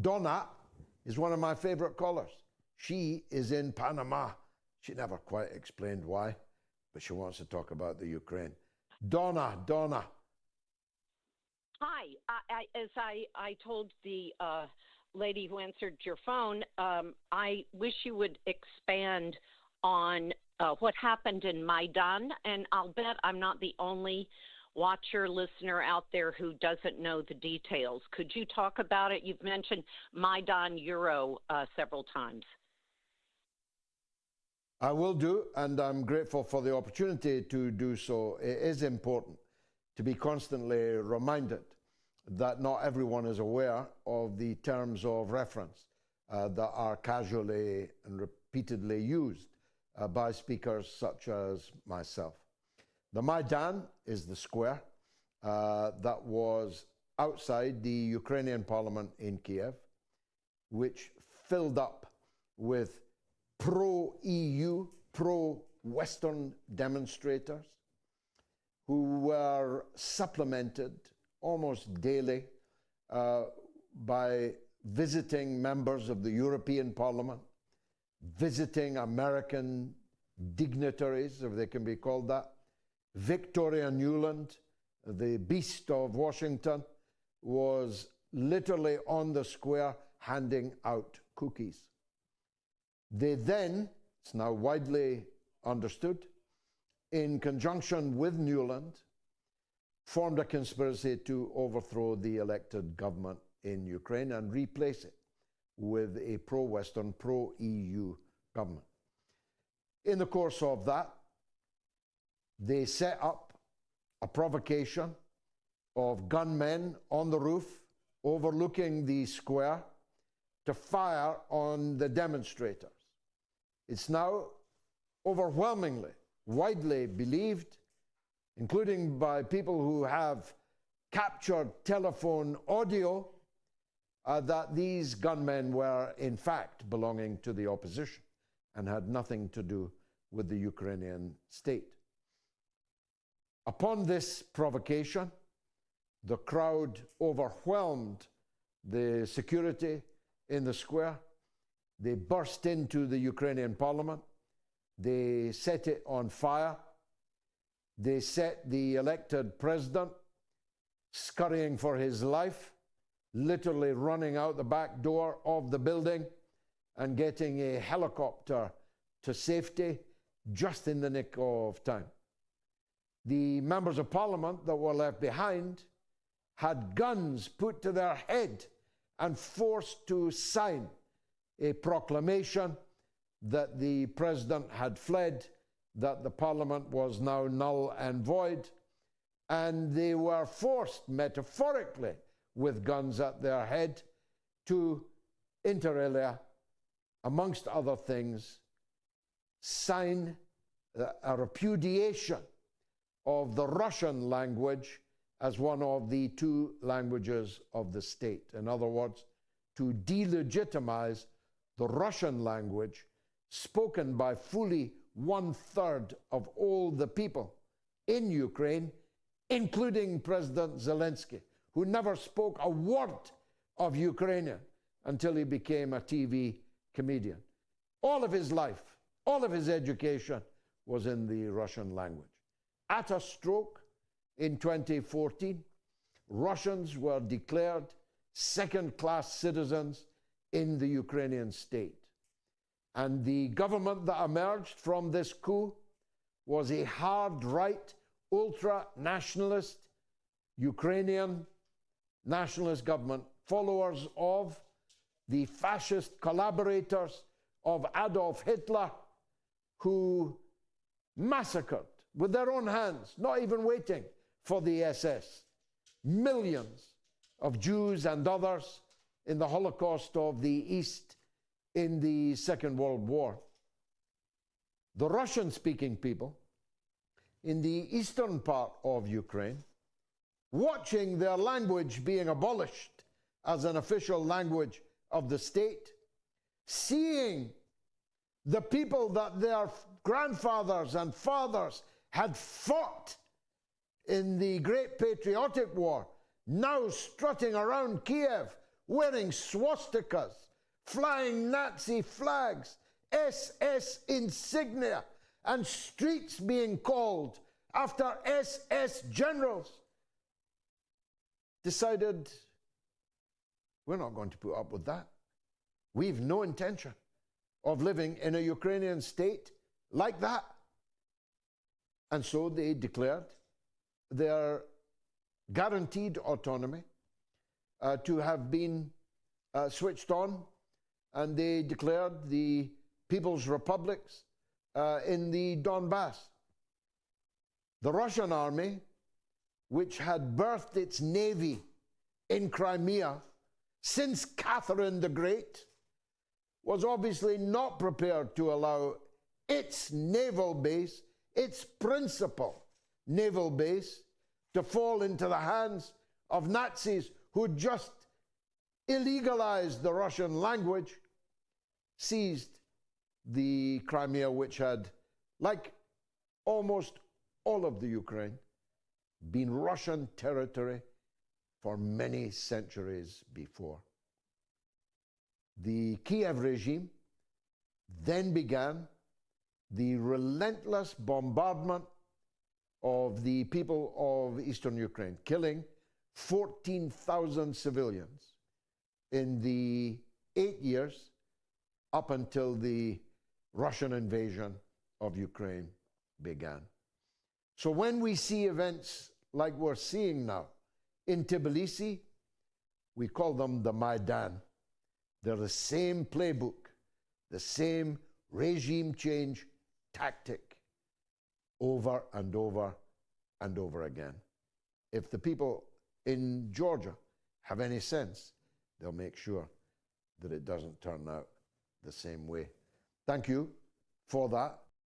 Donna is one of my favorite callers. She is in Panama. She never quite explained why, but she wants to talk about the Ukraine. Donna. Hi. As I told the lady who answered your phone, I wish you would expand on what happened in Maidan, and I'll bet I'm not the only watcher, listener out there who doesn't know the details. Could you talk about it? You've mentioned Maidan Euro several times. I will do, and I'm grateful for the opportunity to do so. It is important to be constantly reminded that not everyone is aware of the terms of reference that are casually and repeatedly used by speakers such as myself. The Maidan is the square that was outside the Ukrainian parliament in Kiev, which filled up with pro-EU, pro-Western demonstrators who were supplemented almost daily by visiting members of the European Parliament, visiting American dignitaries, if they can be called that. Victoria Nuland, the beast of Washington, was literally on the square handing out cookies. They then, it's now widely understood, in conjunction with Nuland, formed a conspiracy to overthrow the elected government in Ukraine and replace it with a pro-Western, pro-EU government. In the course of that, they set up a provocation of gunmen on the roof overlooking the square to fire on the demonstrators. It's now overwhelmingly, widely believed, including by people who have captured telephone audio, that these gunmen were in fact belonging to the opposition and had nothing to do with the Ukrainian state. Upon this provocation, the crowd overwhelmed the security in the square. They burst into the Ukrainian parliament. They set it on fire. They set the elected president scurrying for his life, literally running out the back door of the building and getting a helicopter to safety just in the nick of time. The members of parliament that were left behind had guns put to their head and forced to sign a proclamation that the president had fled, that the parliament was now null and void, and they were forced, metaphorically, with guns at their head, to, inter alia, amongst other things, sign a repudiation of the Russian language as one of the two languages of the state. In other words, to delegitimize the Russian language spoken by fully 1/3 of all the people in Ukraine, including President Zelensky, who never spoke a word of Ukrainian until he became a TV comedian. All of his life, all of his education was in the Russian language. At a stroke, in 2014, Russians were declared second-class citizens in the Ukrainian state. And the government that emerged from this coup was a hard-right, ultra-nationalist Ukrainian nationalist government, followers of the fascist collaborators of Adolf Hitler, who massacred with their own hands, not even waiting for the SS, millions of Jews and others in the Holocaust of the East in the Second World War. The Russian-speaking people in the eastern part of Ukraine, watching their language being abolished as an official language of the state, seeing the people that their grandfathers and fathers had fought in the Great Patriotic War, now strutting around Kiev wearing swastikas, flying Nazi flags, SS insignia, and streets being called after SS generals, decided we're not going to put up with that. We've no intention of living in a Ukrainian state like that. And so they declared their guaranteed autonomy to have been switched on, and they declared the People's Republics in the Donbass. The Russian army, which had birthed its navy in Crimea since Catherine the Great, was obviously not prepared to allow its naval base, its principal naval base, to fall into the hands of Nazis who just illegalized the Russian language, seized the Crimea, which had, like almost all of the Ukraine, been Russian territory for many centuries before. The Kiev regime then began the relentless bombardment of the people of eastern Ukraine, killing 14,000 civilians in the 8 years up until the Russian invasion of Ukraine began. So when we see events like we're seeing now in Tbilisi, we call them the Maidan. They're the same playbook, the same regime change tactic over and over and over again. If the people in Georgia have any sense, they'll make sure that it doesn't turn out the same way. Thank you for that.